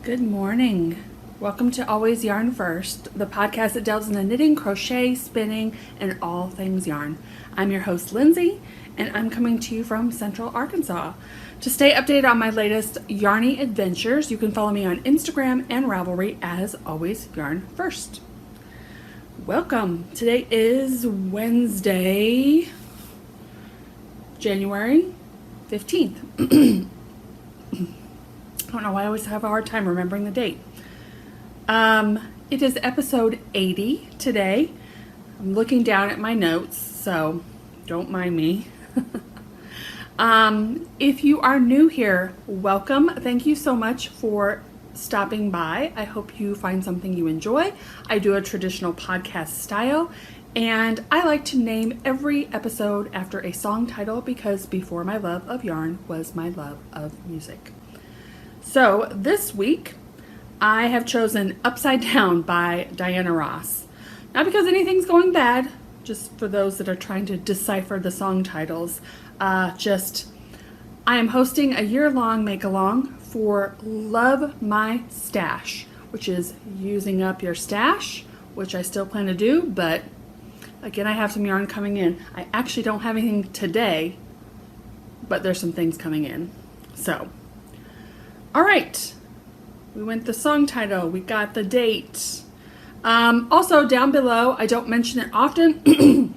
Good morning. Welcome to Always Yarn First, the podcast that delves into knitting, crochet, spinning, and all things yarn. I'm your host, Lindsay, and I'm coming to you from Central Arkansas. To stay updated on my latest yarny adventures, you can follow me on Instagram and Ravelry as Always Yarn First. Welcome. Today is Wednesday, January 15th. I don't know why I always have a hard time remembering the date. It is episode 80 today. I'm looking down at my notes, so don't mind me. If you are new here, welcome. Thank you so much for stopping by. I hope you find something you enjoy. I do a traditional podcast style, and I like to name every episode after a song title because before my love of yarn was my love of music. So this week, I have chosen Upside Down by Diana Ross. Not because anything's going bad, just for those that are trying to decipher the song titles. I am hosting a year-long make-along for Love My Stash, which is using up your stash, which I still plan to do, but again, I have some yarn coming in. I actually don't have anything today, but there's some things coming in. So, all right, we went the song title, we got the date. Also down below, I don't mention it often,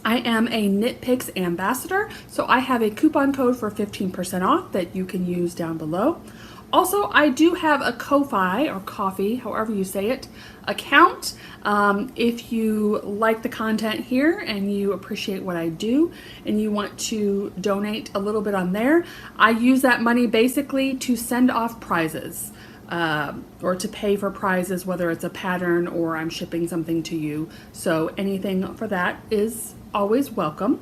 I am a Knit Picks ambassador, so I have a coupon code for 15% off that you can use down below. Also, I do have a Ko-Fi, or Coffee, however you say it, account. If you like the content here and you appreciate what I do and you want to donate a little bit on there, I use that money basically to send off prizes or to pay for prizes, whether it's a pattern or I'm shipping something to you. So anything for that is always welcome.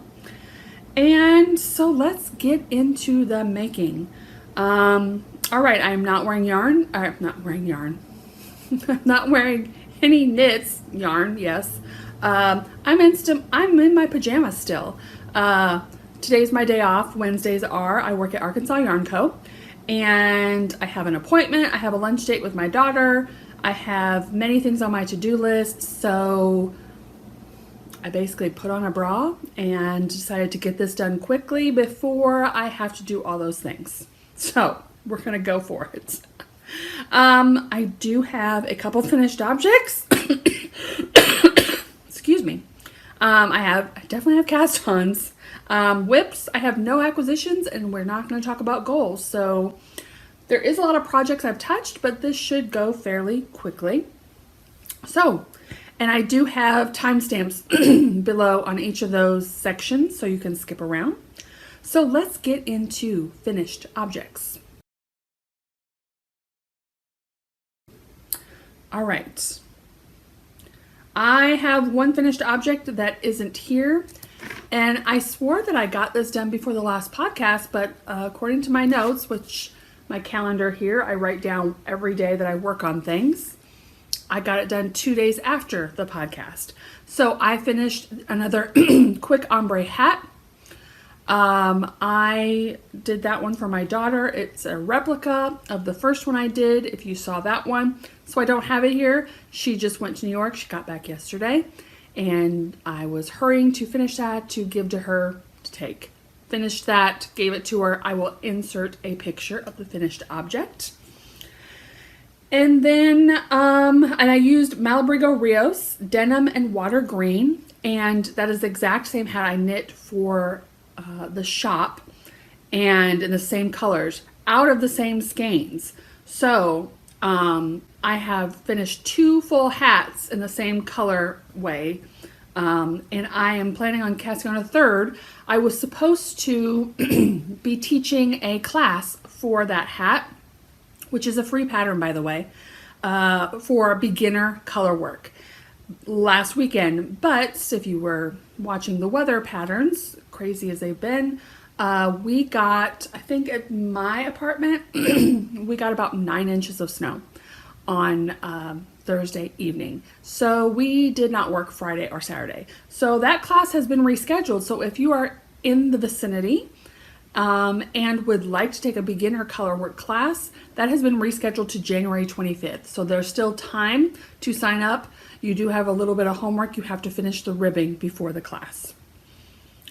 And so let's get into the making. All right, I'm not wearing yarn. I'm not wearing yarn. I'm not wearing any knits yarn. Yes, I'm in my pajamas still. Today's my day off. Wednesdays are. I work at Arkansas Yarn Co. And I have an appointment. I have a lunch date with my daughter. I have many things on my to-do list. So I basically put on a bra and decided to get this done quickly before I have to do all those things. So we're going to go for it. I do have a couple finished objects. Excuse me. I definitely have cast-ons. Whips, I have no acquisitions, and we're not going to talk about goals. So there is a lot of projects I've touched, but this should go fairly quickly. So, and I do have timestamps below on each of those sections, so you can skip around. So let's get into finished objects. All right. I have one finished object that isn't here, and I swore that I got this done before the last podcast, but according to my notes, which my calendar here, I write down every day that I work on things, I got it done 2 days after the podcast. So I finished another quick ombre hat. I did that one for my daughter. It's a replica of the first one I did, if you saw that one. So I don't have it here. She just went to New York. She got back yesterday. And I was hurrying to finish that to give to her to take. Finished that, gave it to her. I will insert a picture of the finished object. And then, and I used Malabrigo Rios, Denim and Water Green. And that is the exact same hat I knit for the shop, and in the same colors out of the same skeins. So I have finished 2 full hats in the same color way, and I am planning on casting on a third. I was supposed to be teaching a class for that hat, which is a free pattern, by the way, for beginner color work last weekend. But if you were watching the weather patterns, crazy as they've been, we got, I think at my apartment, we got about 9 inches of snow on Thursday evening. So we did not work Friday or Saturday. So that class has been rescheduled. So if you are in the vicinity, and would like to take a beginner color work class. That has been rescheduled to January 25th. So there's still time to sign up. You do have a little bit of homework. You have to finish the ribbing before the class.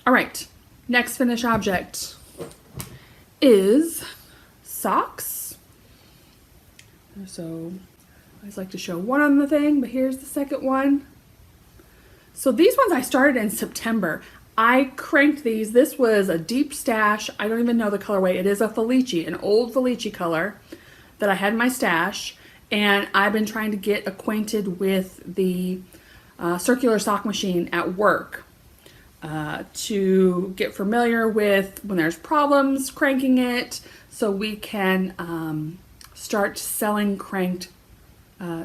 All right, next finished object is socks. So I always like to show one on the thing, but here's the second one. So these ones I started in September. I cranked these. This was a deep stash. I don't even know the colorway. It is a Felici, an old Felici color that I had in my stash. And I've been trying to get acquainted with the circular sock machine at work to get familiar with when there's problems cranking it, so we can start selling cranked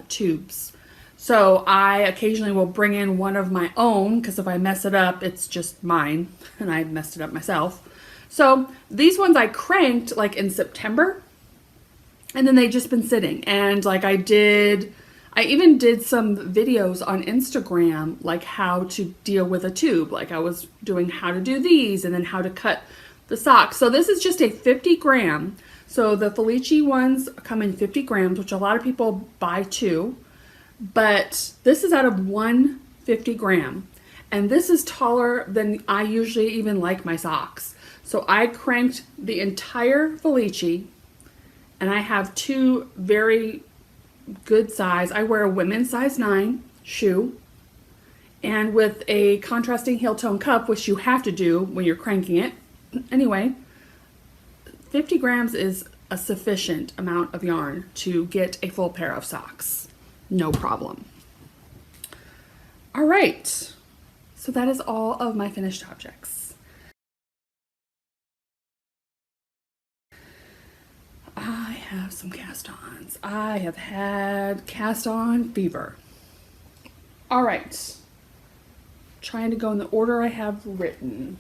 tubes. So I occasionally will bring in one of my own, because if I mess it up, it's just mine, and I messed it up myself. So these ones I cranked like in September, and then they've just been sitting. And like I even did some videos on Instagram, like how to deal with a tube. Like I was doing how to do these and then how to cut the socks. So this is just a 50 gram. So the Felici ones come in 50 grams, which a lot of people buy too. But this is out of 150 gram. And this is taller than I usually even like my socks. So I cranked the entire Felici, and I have two very good size. I wear a women's size 9 shoe, and with a contrasting heel tone cup, which you have to do when you're cranking it. Anyway, 50 grams is a sufficient amount of yarn to get a full pair of socks. No problem. All right, so that is all of my finished objects. I have some cast-ons. I have had cast-on fever. All right, trying to go in the order I have written.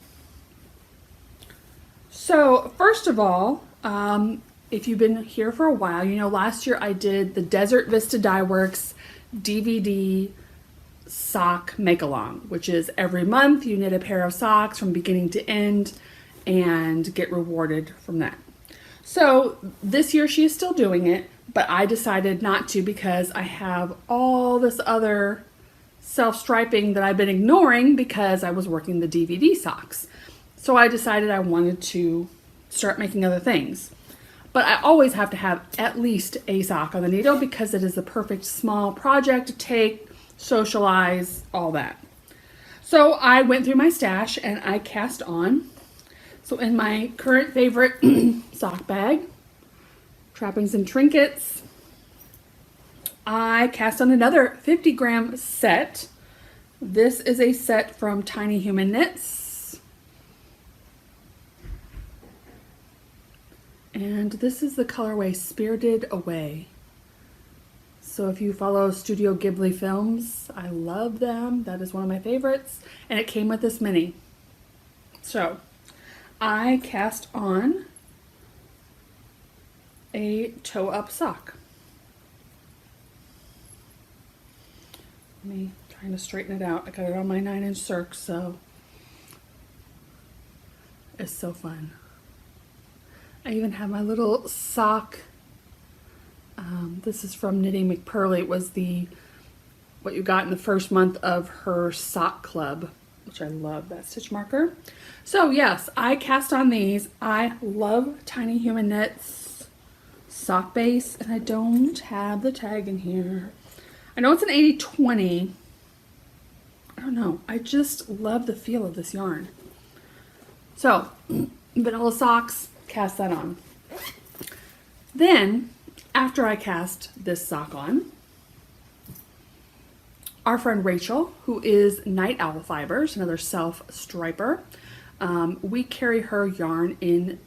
So first of all, if you've been here for a while, you know last year I did the Desert Vista Dye Works DVD sock make-along, which is every month you knit a pair of socks from beginning to end and get rewarded from that. So this year she is still doing it, but I decided not to because I have all this other self-striping that I've been ignoring because I was working the DVD socks. So I decided I wanted to start making other things. But I always have to have at least a sock on the needle because it is the perfect small project to take, socialize, all that. So I went through my stash and I cast on. So in my current favorite sock bag, trappings and trinkets, I cast on another 50 gram set. This is a set from Tiny Human Knits. And this is the colorway Spirited Away. So if you follow Studio Ghibli films, I love them. That is one of my favorites. And it came with this mini. So I cast on a toe-up sock. Me trying to straighten it out. I got it on my 9-inch circ, so it's so fun. I even have my little sock. This is from Knitting McPurley. It was what you got in the first month of her sock club, which I love that stitch marker. So yes, I cast on these. I love Tiny Human Knits sock base, and I don't have the tag in here. I know it's an 80/20. I don't know. I just love the feel of this yarn. So vanilla socks, cast that on. Then, after I cast this sock on, our friend Rachel, who is Night Owl Fibers, another self-striper, we carry her yarn in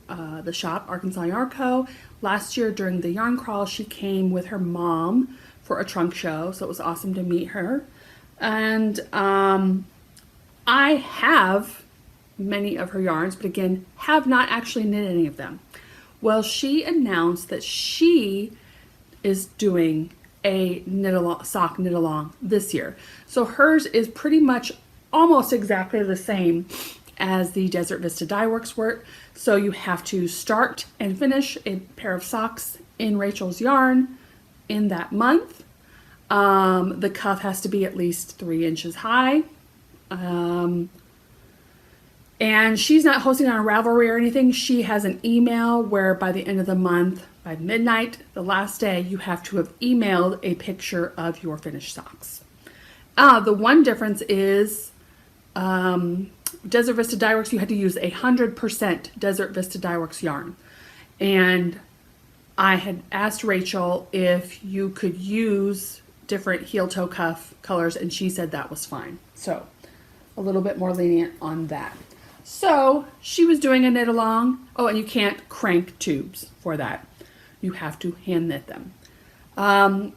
the shop, Arkansas Yarn Co. Last year during the yarn crawl, she came with her mom for a trunk show, so it was awesome to meet her. And I have many of her yarns, but again, have not actually knit any of them. Well, she announced that she is doing a sock knit along this year. So hers is pretty much almost exactly the same as the Desert Vista Dye Works work. So you have to start and finish a pair of socks in Rachel's yarn in that month. The cuff has to be at least 3 inches high. And she's not hosting on Ravelry or anything. She has an email where by the end of the month, by midnight, the last day, you have to have emailed a picture of your finished socks. The one difference is Desert Vista Dye Works, you had to use 100% Desert Vista Dye Works yarn. And I had asked Rachel if you could use different heel toe cuff colors, and she said that was fine. So a little bit more lenient on that. So she was doing a knit along. Oh, and you can't crank tubes for that. You have to hand knit them. And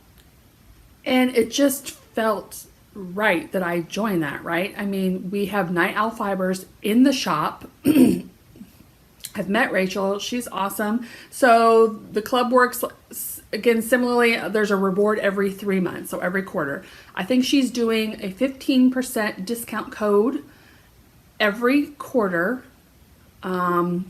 it just felt right that I joined that, right? I mean, we have Night Owl Fibers in the shop. I've met Rachel. She's awesome. So the club works, again, similarly, there's a reward every 3 months, so every quarter. I think she's doing a 15% discount code every quarter that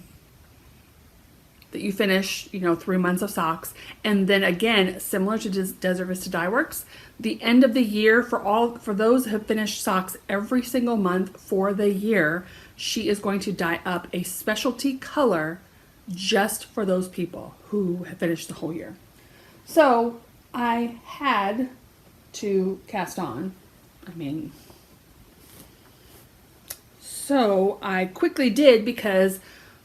you finish, 3 months of socks. And then again, similar to Desert Vista Dye Works, the end of the year for those who have finished socks every single month for the year, she is going to dye up a specialty color just for those people who have finished the whole year. So I had to cast on. So I quickly did, because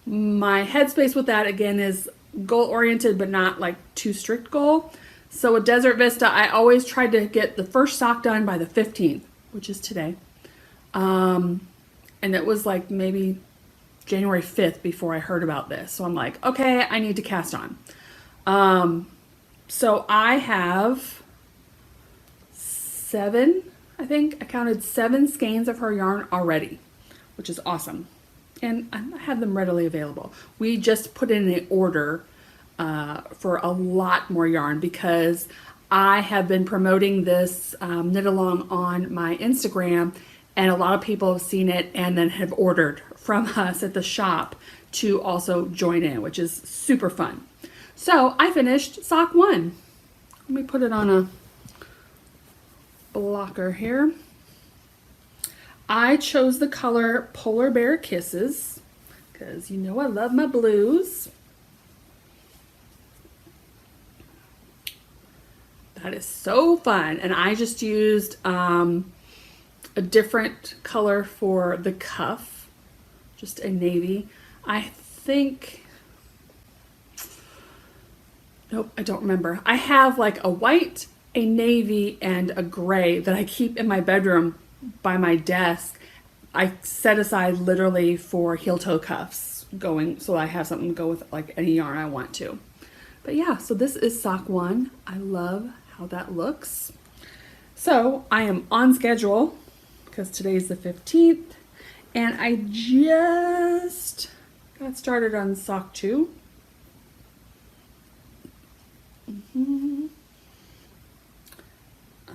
my headspace with that, again, is goal oriented, but not like too strict goal. So with Desert Vista, I always tried to get the first sock done by the 15th, which is today. And it was like maybe January 5th before I heard about this. So I'm like, okay, I need to cast on. So I have 7, I think I counted 7 skeins of her yarn already, which is awesome. And I have them readily available. We just put in an order for a lot more yarn, because I have been promoting this knit along on my Instagram, and a lot of people have seen it and then have ordered from us at the shop to also join in, which is super fun. So I finished sock 1. Let me put it on a blocker here. I chose the color Polar Bear Kisses, because I love my blues. That is so fun. And I just used a different color for the cuff, just a navy. I think, nope, I don't remember. I have like a white, a navy, and a gray that I keep in my bedroom by my desk. I set aside literally for heel toe cuffs going, so I have something to go with like any yarn I want to. But yeah, so this is sock 1. I love how that looks. So I am on schedule, because today's the 15th, and I just got started on sock 2.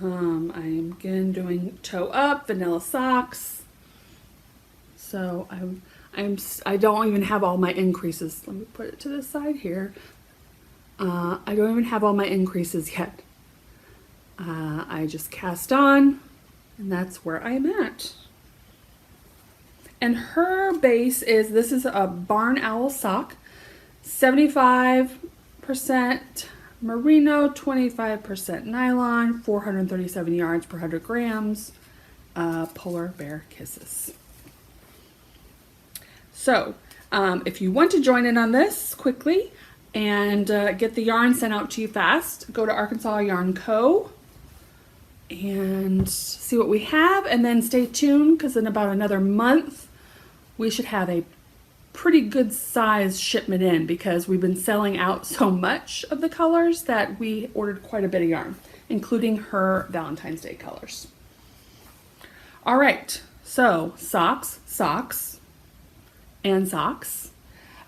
I am again doing toe up, vanilla socks. So I don't even have all my increases. Let me put it to the side here. I don't even have all my increases yet. I just cast on, and that's where I'm at. And her base is, this is a Barn Owl sock, 75% merino, 25% nylon, 437 yards per 100 grams, Polar Bear Kisses. So if you want to join in on this quickly and get the yarn sent out to you fast, go to Arkansas Yarn Co. and see what we have, and then stay tuned, because in about another month we should have a pretty good size shipment in, because we've been selling out so much of the colors that we ordered quite a bit of yarn, including her Valentine's Day colors. All right, so socks, and socks.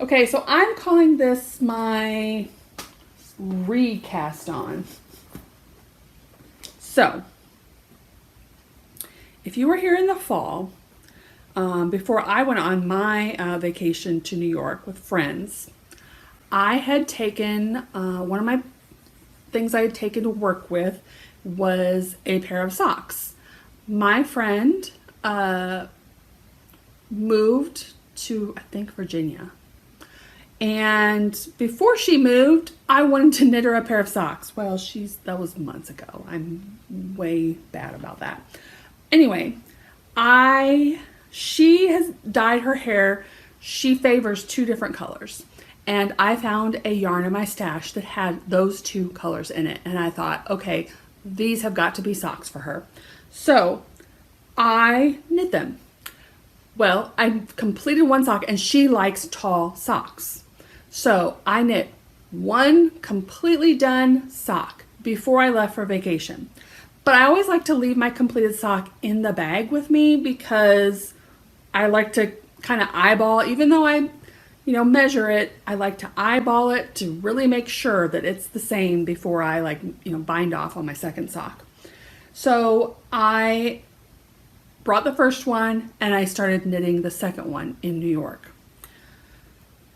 Okay, so I'm calling this my recast on. So if you were here in the fall, before I went on my vacation to New York with friends, I had taken, one of my things I had taken to work with was a pair of socks. My friend moved to, I think, Virginia. And before she moved, I wanted to knit her a pair of socks. Well, that was months ago. I'm way bad about that. Anyway, she has dyed her hair. She favors 2 different colors. And I found a yarn in my stash that had those 2 colors in it. And I thought, okay, these have got to be socks for her. So I knit them. Well, I completed one sock and she likes tall socks. So I knit one completely done sock before I left for vacation. But I always like to leave my completed sock in the bag with me because I like to kind of eyeball, even though I measure it, I like to eyeball it to really make sure that it's the same before I bind off on my second sock. So I brought the first one and I started knitting the second one in New York.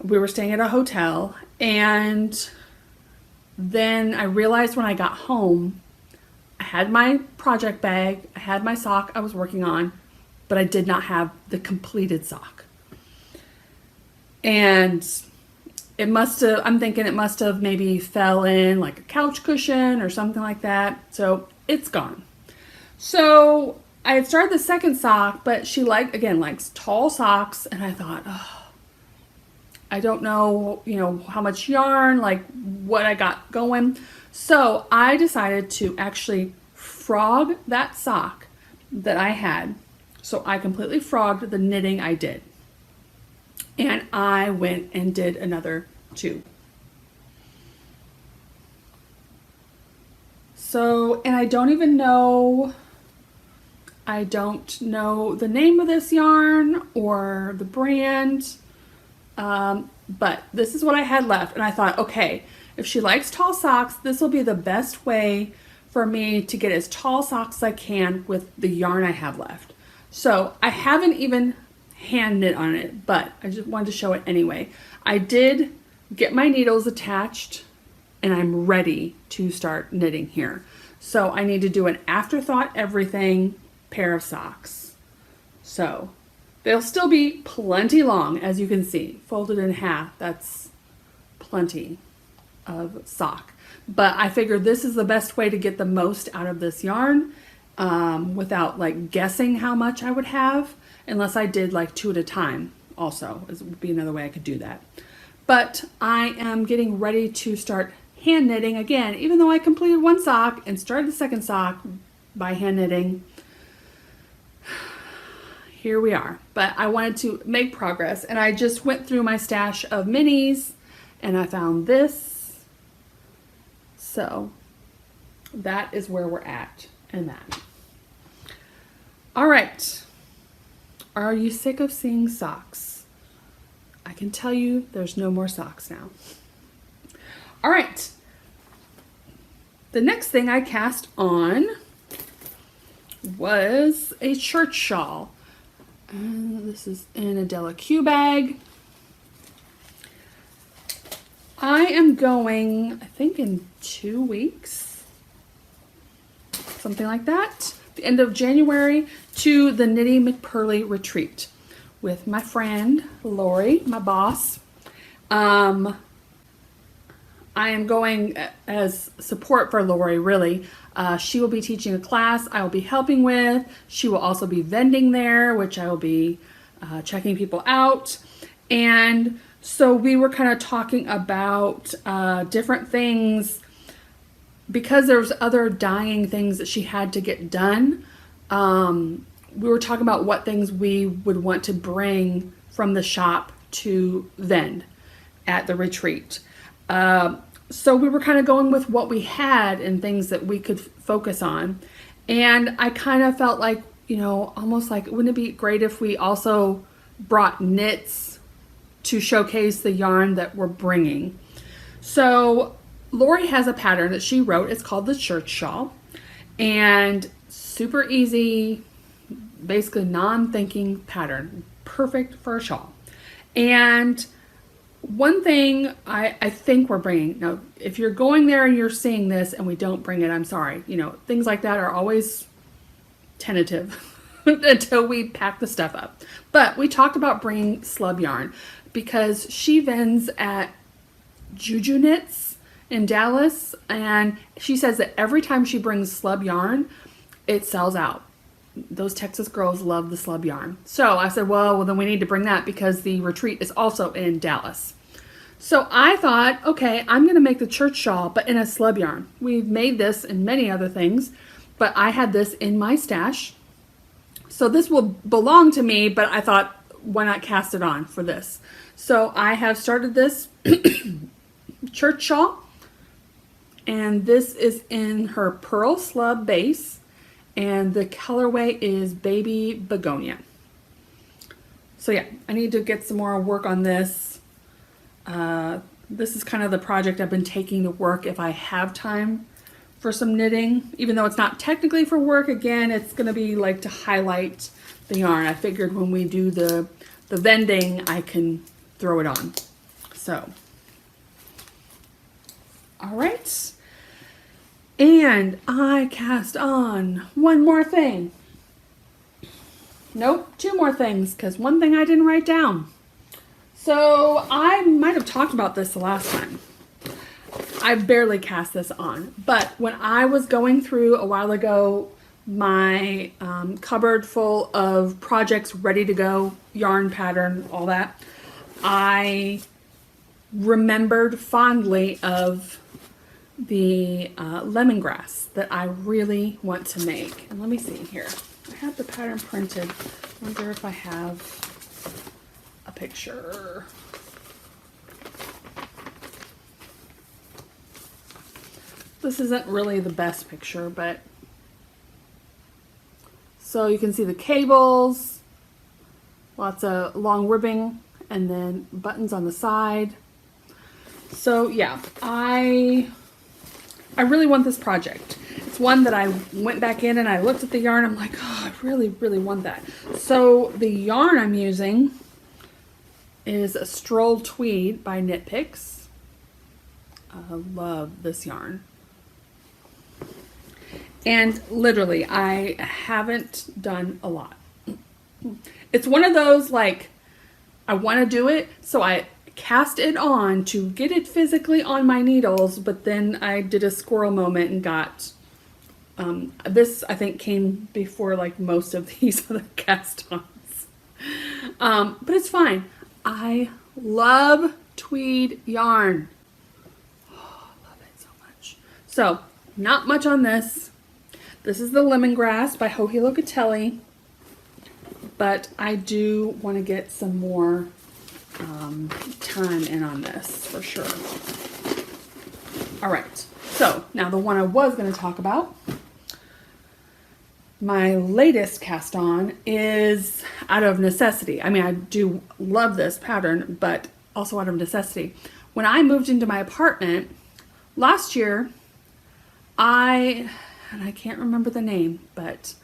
We were staying at a hotel, and then I realized when I got home, I had my project bag, I had my sock I was working on, but I did not have the completed sock. And I'm thinking it must have maybe fell in like a couch cushion or something like that. So it's gone. So I had started the second sock, but she likes tall socks. And I thought, I don't know, how much yarn, what I got going. So I decided to actually frog that sock that I had. So I completely frogged the knitting I did. And I went and did another 2. So, and I don't know the name of this yarn or the brand, but this is what I had left. And I thought, okay, if she likes tall socks, this will be the best way for me to get as tall socks as I can with the yarn I have left. So I haven't even hand knit on it, but I just wanted to show it anyway. I did get my needles attached and I'm ready to start knitting here. So I need to do an Afterthought Everything pair of socks. So they'll still be plenty long, as you can see, folded in half. That's plenty of sock. But I figured this is the best way to get the most out of this yarn without guessing how much I would have. Unless I did 2 at a time also, would be another way I could do that. But I am getting ready to start hand knitting again, even though I completed one sock and started the second sock by hand knitting. Here we are. But I wanted to make progress, and I just went through my stash of minis and I found this. So that is where we're at in that. All right. Are you sick of seeing socks? I can tell you there's no more socks now. All right. The next thing I cast on was a church shawl. This is in a Della Q bag. I am going, I think in 2 weeks, something like that, the end of January, to the Knitty McPurley retreat with my friend Lori, my boss. I am going as support for Lori, really. She will be teaching a class I will be helping with. She will also be vending there, which I will be checking people out. And so we were kind of talking about different things because there was other dyeing things that she had to get done. We were talking about what things we would want to bring from the shop to vend at the retreat. So we were kind of going with what we had and things that we could focus on. And I kind of felt like, almost like, wouldn't it be great if we also brought knits to showcase the yarn that we're bringing? So Lori has a pattern that she wrote. It's called the Church Shawl, and super easy, basically non-thinking pattern. Perfect for a shawl. And one thing I think we're bringing, now if you're going there and you're seeing this and we don't bring it, I'm sorry. You know, things like that are always tentative until we pack the stuff up. But we talked about bringing Slub yarn because she vends at Juju Knits in Dallas, and she says that every time she brings Slub yarn, it sells out. Those Texas girls love the Slub yarn. So I said, well, then we need to bring that because the retreat is also in Dallas. So I thought, okay, I'm going to make the church shawl, but in a Slub yarn. We've made this in many other things, but I had this in my stash. So this will belong to me, but I thought, why not cast it on for this? So I have started this church shawl, and this is in her Pearl Slub base, and the colorway is Baby Begonia. So yeah, I need to get some more work on this. This is kind of the project I've been taking to work if I have time for some knitting, even though it's not technically for work. Again, it's going to be like to highlight the yarn. I figured when we do the vending, I can throw it on. So, all right. And I cast on one more thing. Nope, two more things, because one thing I didn't write down. So I might have talked about this the last time. I barely cast this on, but when I was going through a while ago my cupboard full of projects ready to go, yarn pattern, all that, I remembered fondly of the lemongrass that I really want to make. And let me see here. I have the pattern printed. I wonder if I have a picture. This isn't really the best picture, but so you can see the cables, lots of long ribbing, and then buttons on the side. So yeah, I really want this project. It's one that I went back in and I looked at the yarn. I'm like, oh, I really, really want that. So the yarn I'm using is a Stroll Tweed by Knit Picks. I love this yarn. And literally, I haven't done a lot. It's one of those, like, I want to do it, so I cast it on to get it physically on my needles, but then I did a squirrel moment and got, this I think came before like most of these other cast-ons. But it's fine. I love tweed yarn. Oh, I love it so much. So, not much on this. This is the Lemongrass by Locatelli, but I do want to get some more time in on this for sure. All right, so now the one I was going to talk about, my latest cast on, is out of necessity. I mean, I do love this pattern, but also out of necessity. When I moved into my apartment last year, and I can't remember the name, but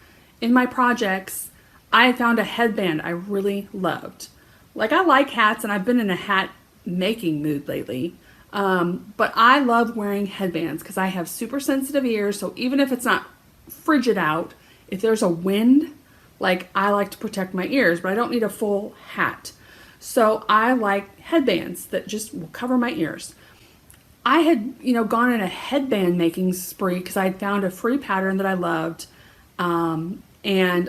in my projects, I found a headband I really loved. Like, I like hats, and I've been in a hat making mood lately, but I love wearing headbands because I have super sensitive ears, so even if it's not frigid out, if there's a wind, like, I like to protect my ears, but I don't need a full hat. So I like headbands that just will cover my ears. I had, gone in a headband making spree because I had found a free pattern that I loved, and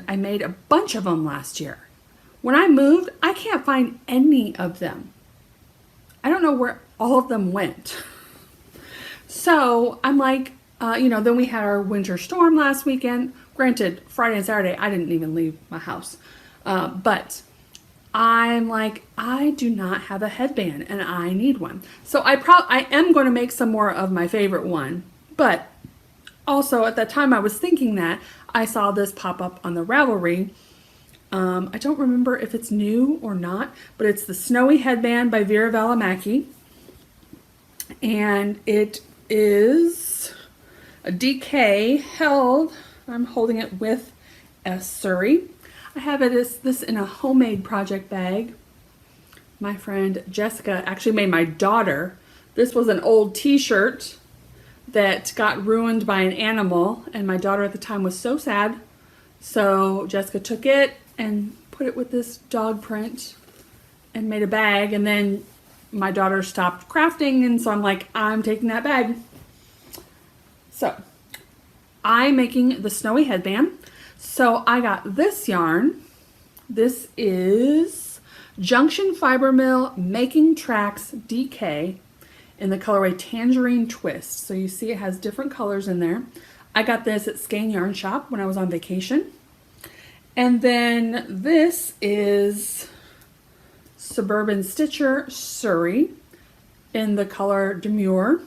I made a bunch of them last year. When I moved, I can't find any of them. I don't know where all of them went. So I'm like, then we had our winter storm last weekend. Granted, Friday and Saturday, I didn't even leave my house. But I'm like, I do not have a headband and I need one. So I am going to make some more of my favorite one. But also at that time I was thinking that I saw this pop up on the Ravelry. I don't remember if it's new or not, but it's the Snowy Headband by Veera Valimaki. And it is a DK held. I'm holding it with a Suri. I have this in a homemade project bag. My friend Jessica actually made my daughter. This was an old t-shirt that got ruined by an animal, and my daughter at the time was so sad. So Jessica took it and put it with this dog print and made a bag, and then my daughter stopped crafting, and so I'm like, I'm taking that bag. So I'm making the snowy headband. So I got this yarn. This is Junction Fiber Mill Making Tracks DK in the colorway Tangerine Twist. So you see it has different colors in there. I got this at Skein Yarn Shop when I was on vacation. And then this is Suburban Stitcher Suri in the color Demure.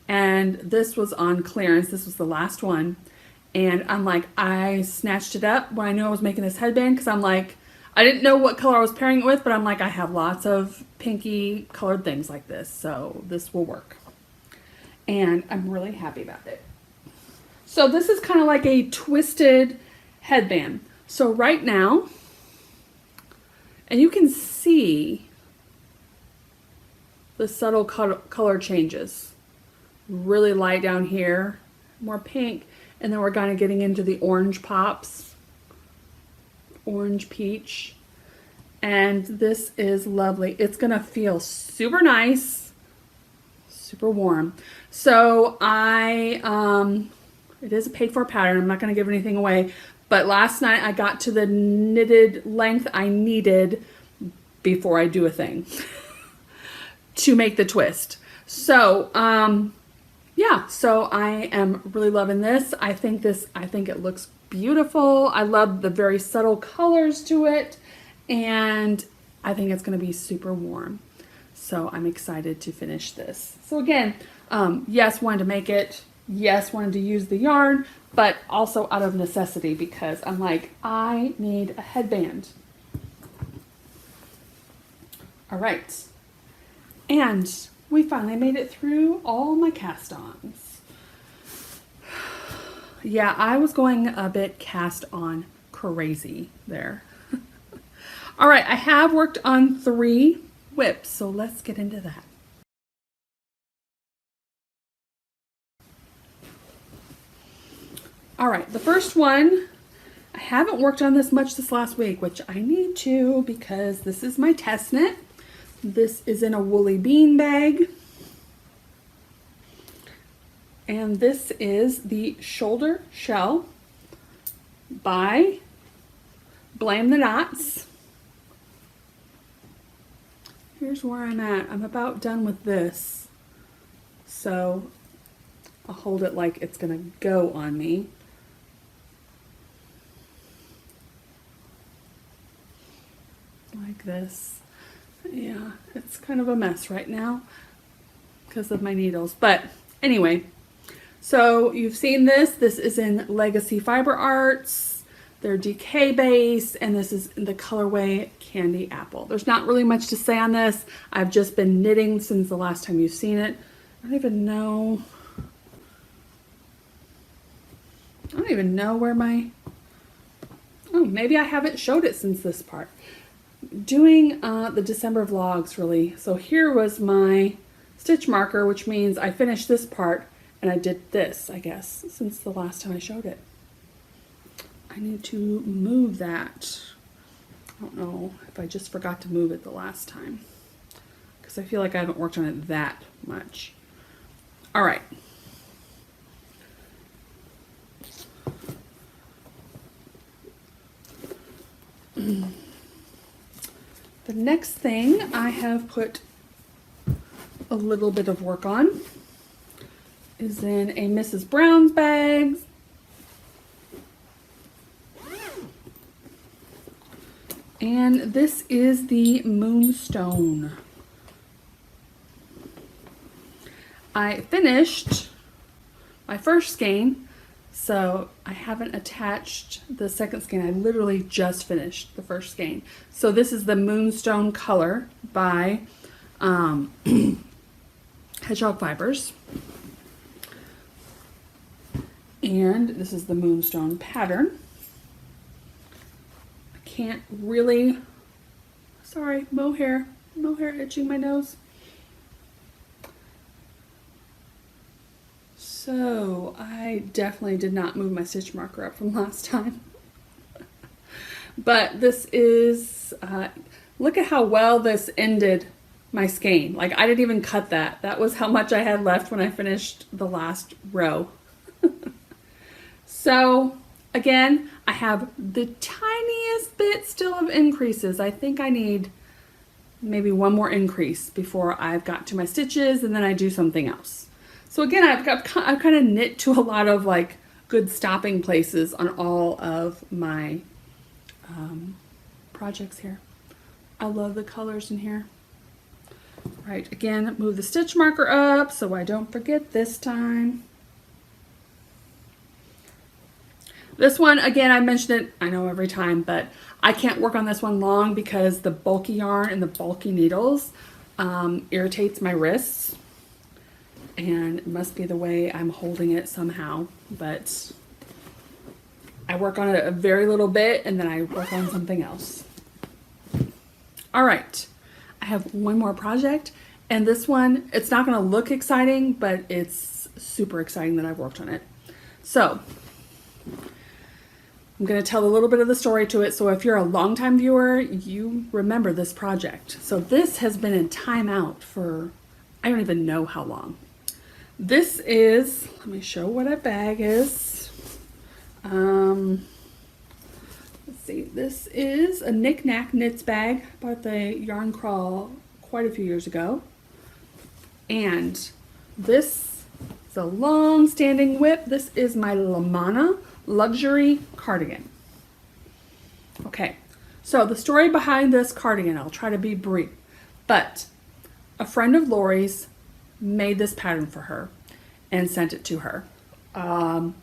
And this was on clearance. This was the last one. And I'm like, I snatched it up when I knew I was making this headband, because I'm like, I didn't know what color I was pairing it with, but I'm like, I have lots of pinky colored things like this, so this will work. And I'm really happy about it. So this is kind of like a twisted headband. So right now, and you can see the subtle color changes. Really light down here, more pink, and then we're kind of getting into the orange pops. Orange peach, and this is lovely. It's gonna feel super nice, super warm. So it is a paid for pattern. I'm not gonna give anything away, but last night I got to the knitted length I needed before I do a thing to make the twist. So yeah, so I am really loving this. I think it looks beautiful. I love the very subtle colors to it, and I think it's going to be super warm. So I'm excited to finish this. So again, yes, wanted to make it. Yes, wanted to use the yarn, but also out of necessity, because I'm like, I need a headband. All right. And we finally made it through all my cast-ons. Yeah, I was going a bit cast-on crazy there. All right, I have worked on 3 whips, so let's get into that. All right, the first one, I haven't worked on this much this last week, which I need to, because this is my test knit. This is in a woolly bean bag. And this is the Shoulder Shell by Blame the Knots. Here's where I'm at. I'm about done with this. So I'll hold it like it's gonna go on me. Like this. Yeah, it's kind of a mess right now because of my needles. But anyway, so you've seen this. This is in Legacy Fiber Arts. They're DK base, and this is the colorway Candy Apple. There's not really much to say on this. I've just been knitting since the last time you've seen it. I don't even know where my... Oh, maybe I haven't showed it since this part. Doing the December vlogs, really. So here was my stitch marker, which means I finished this part, and I did this, I guess, since the last time I showed it. I need to move that. I don't know if I just forgot to move it the last time, because I feel like I haven't worked on it that much. All right. The next thing I have put a little bit of work on is in a Mrs. Brown's bag. And this is the Moonstone. I finished my first skein, so I haven't attached the second skein. I literally just finished the first skein. So this is the Moonstone color by Hedgehog Fibers. And this is the Moonstone pattern. can't really, sorry, mohair itching my nose. So I definitely did not move my stitch marker up from last time. But this is, look at how well this ended my skein. Like I didn't even cut that. That was how much I had left when I finished the last row. So again, I have the tiniest bit still of increases. I think I need maybe one more increase before I've got to my stitches, and then I do something else. So again, I've kind of knit to a lot of like good stopping places on all of my projects here. I love the colors in here. Right, again, move the stitch marker up so I don't forget this time. This one, again, I mentioned it, I know every time, but I can't work on this one long because the bulky yarn and the bulky needles irritates my wrists. And it must be the way I'm holding it somehow, but I work on it a very little bit and then I work on something else. All right, I have one more project, and this one, it's not gonna look exciting, but it's super exciting that I've worked on it. So, I'm going to tell a little bit of the story to it, so if you're a longtime viewer, you remember this project. So this has been in timeout for, I don't even know how long. This is, let me show what a bag is. Let's see, this is a Knick Knack Knits bag. I bought the Yarn Crawl quite a few years ago. And this is a long-standing whip. This is my Lamana luxury cardigan. Okay, so the story behind this cardigan, I'll try to be brief, but a friend of Lori's made this pattern for her and sent it to her. And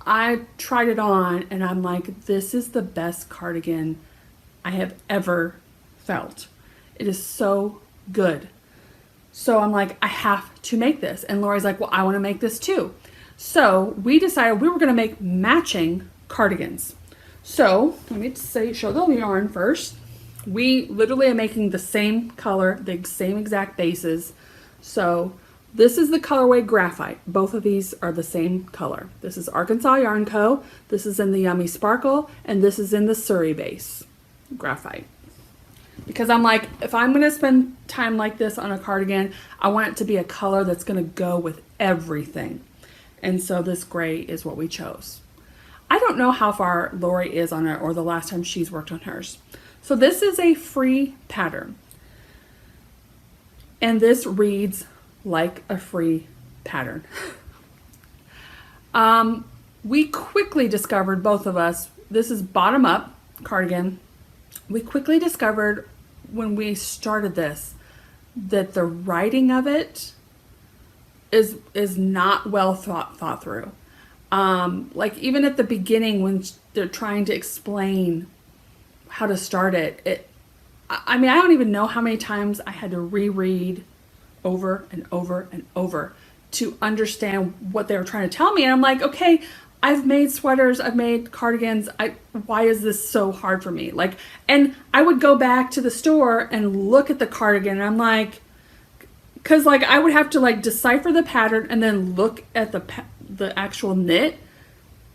I tried it on and I'm like, this is the best cardigan I have ever felt. It is so good. So I'm like, I have to make this. And Lori's like, well, I want to make this too. So we decided we were going to make matching cardigans. So let me show the yarn first. We literally are making the same color, the same exact bases. So this is the colorway Graphite. Both of these are the same color. This is Arkansas Yarn Co. This is in the Yummy Sparkle, and this is in the Suri base, Graphite. Because I'm like, if I'm going to spend time like this on a cardigan, I want it to be a color that's going to go with everything. And so this gray is what we chose. I don't know how far Lori is on it or the last time she's worked on hers. So this is a free pattern. And this reads like a free pattern. We quickly discovered, both of us, this is bottom up cardigan. We quickly discovered when we started this that the writing of it is not well thought through. Like even at the beginning when they're trying to explain how to start it, I mean, I don't even know how many times I had to reread over and over and over to understand what they were trying to tell me. And I'm like, okay, I've made sweaters, I've made cardigans. Why is this so hard for me? Like, and I would go back to the store and look at the cardigan and I'm like, cause like I would have to like decipher the pattern and then look at the actual knit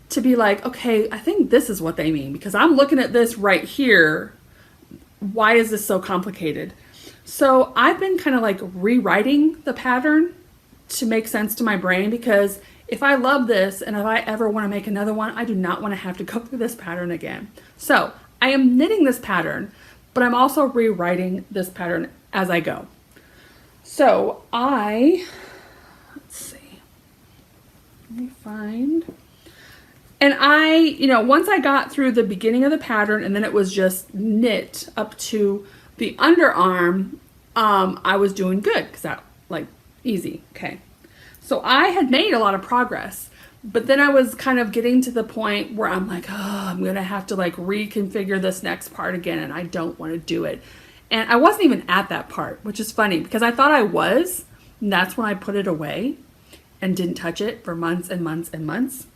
to be like, okay, I think this is what they mean because I'm looking at this right here. Why is this so complicated? So I've been kind of like rewriting the pattern to make sense to my brain because if I love this and if I ever want to make another one, I do not want to have to go through this pattern again. So I am knitting this pattern, but I'm also rewriting this pattern as I go. So let's see, let me find, and once I got through the beginning of the pattern and then it was just knit up to the underarm, I was doing good because that like easy. Okay. So I had made a lot of progress, but then I was kind of getting to the point where I'm like, oh, I'm going to have to like reconfigure this next part again. And I don't want to do it. And I wasn't even at that part, which is funny because I thought I was, and that's when I put it away and didn't touch it for months and months and months.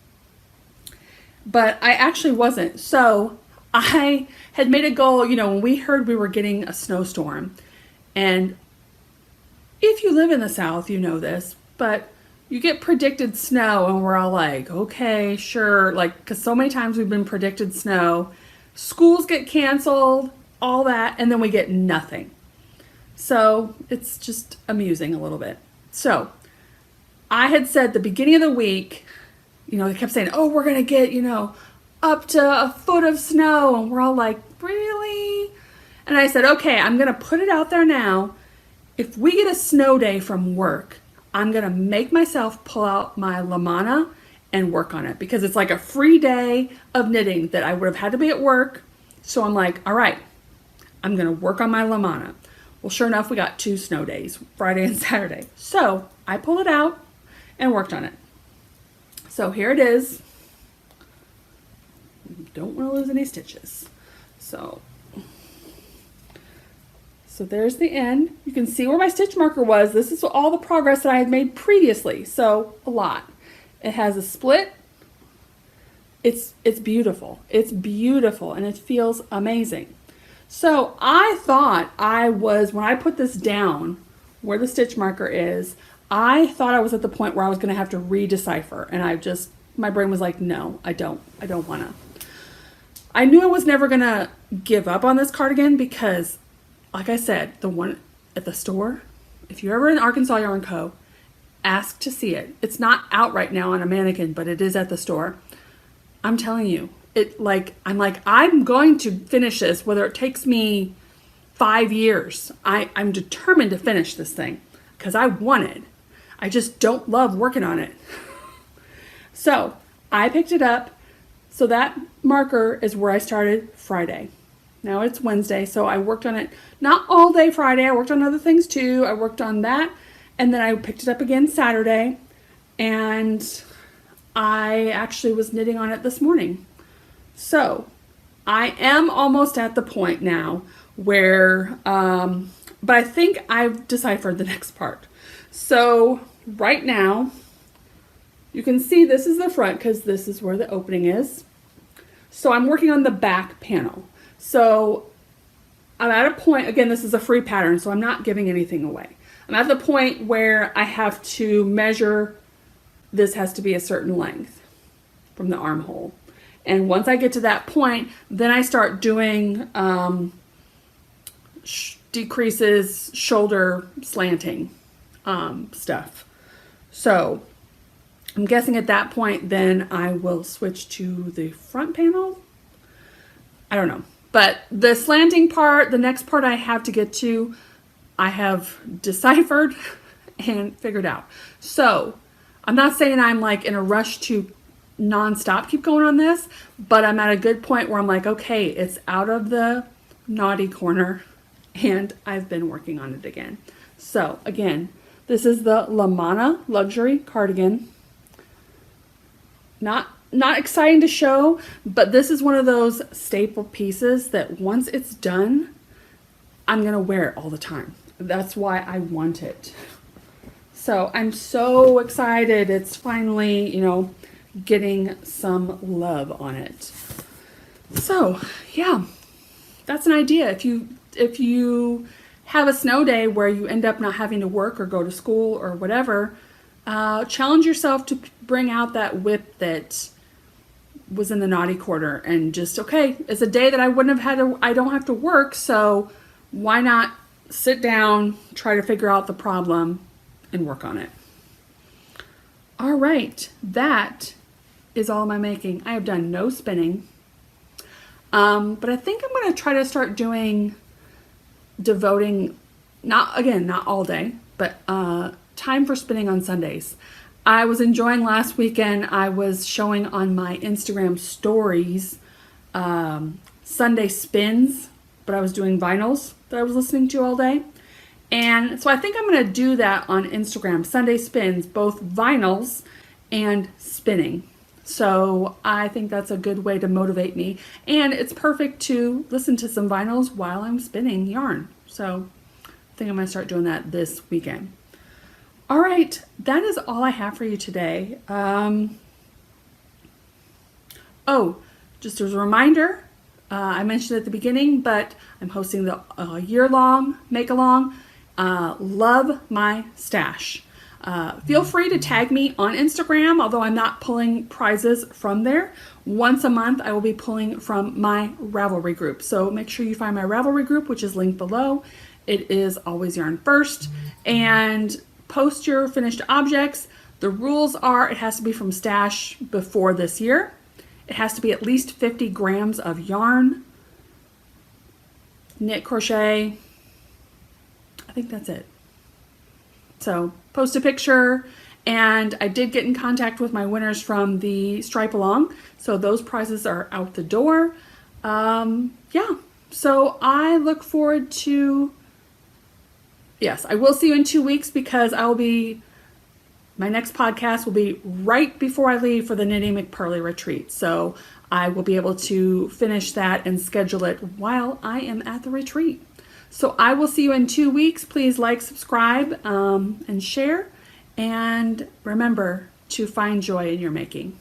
But I actually wasn't. So I had made a goal, when we heard we were getting a snowstorm, and if you live in the South, you know this, but you get predicted snow and we're all like, okay, sure. Like, because so many times we've been predicted snow, schools get canceled, all that, and then we get nothing. So it's just amusing a little bit. So I had said the beginning of the week, they kept saying, oh, we're going to get, up to a foot of snow. And we're all like, really? And I said, okay, I'm going to put it out there now. If we get a snow day from work, I'm going to make myself pull out my Lamana and work on it, because it's like a free day of knitting that I would have had to be at work. So I'm like, all right, I'm going to work on my Lamana. Well, sure enough, we got 2 snow days, Friday and Saturday. So I pulled it out and worked on it. So here it is. Don't want to lose any stitches. So there's the end. You can see where my stitch marker was. This is all the progress that I had made previously. So a lot. It has a split. It's beautiful. It's beautiful and it feels amazing. So I thought when I put this down where the stitch marker is, I thought I was at the point where I was going to have to redecipher, and my brain was like, no, I don't want to. I knew I was never going to give up on this cardigan because, like I said, the one at the store, if you're ever in Arkansas Yarn Co., ask to see it. It's not out right now on a mannequin, but it is at the store. I'm telling you, I'm going to finish this, whether it takes me 5 years. I'm determined to finish this thing because I want it. I just don't love working on it. So I picked it up. So that marker is where I started Friday. Now it's Wednesday, so I worked on it not all day Friday. I worked on other things too. I worked on that, and then I picked it up again Saturday, and I actually was knitting on it this morning. So I am almost at the point now where, but I think I've deciphered the next part. So right now, you can see this is the front because this is where the opening is. So I'm working on the back panel. So I'm at a point, again, this is a free pattern, so I'm not giving anything away. I'm at the point where I have to measure, this has to be a certain length from the armhole. And once I get to that point, then I start doing decreases, shoulder slanting stuff. So I'm guessing at that point, then I will switch to the front panel. I don't know. But the slanting part, the next part I have to get to, I have deciphered and figured out. So I'm not saying I'm like in a rush to nonstop keep going on this, but I'm at a good point where I'm like, okay, it's out of the naughty corner and I've been working on it again. So again, this is the Lamana luxury cardigan. Not exciting to show, but this is one of those staple pieces that once it's done, I'm going to wear it all the time. That's why I want it. So I'm so excited. It's finally, getting some love on it. So yeah, that's an idea. If you have a snow day where you end up not having to work or go to school or whatever, challenge yourself to bring out that whip that was in the naughty corner and just, okay, it's a day that I don't have to work, so why not sit down, try to figure out the problem and work on it. All right, that is all my making. I have done no spinning, but I think I'm going to try to start devoting, not all day, but time for spinning on Sundays. I was enjoying last weekend. I was showing on my Instagram stories Sunday spins, but I was doing vinyls that I was listening to all day. And so I think I'm going to do that on Instagram, Sunday spins, both vinyls and spinning. So I think that's a good way to motivate me. And it's perfect to listen to some vinyls while I'm spinning yarn. So I think I'm going to start doing that this weekend. All right, that is all I have for you today. Just as a reminder, I mentioned at the beginning, but I'm hosting the year-long make-along, Love My Stash. Feel free to tag me on Instagram, although I'm not pulling prizes from there. Once a month, I will be pulling from my Ravelry group. So make sure you find my Ravelry group, which is linked below. It is Always Yarn First. And post your finished objects. The rules are it has to be from stash before this year. It has to be at least 50 grams of yarn. Knit, crochet. I think that's it. So post a picture, and I did get in contact with my winners from the Stripe Along, so those prizes are out the door. Yeah, so I look forward to, yes, I will see you in 2 weeks because my next podcast will be right before I leave for the Knitting McPurley retreat. So I will be able to finish that and schedule it while I am at the retreat. So I will see you in 2 weeks. Please like, subscribe, and share. And remember to find joy in your making.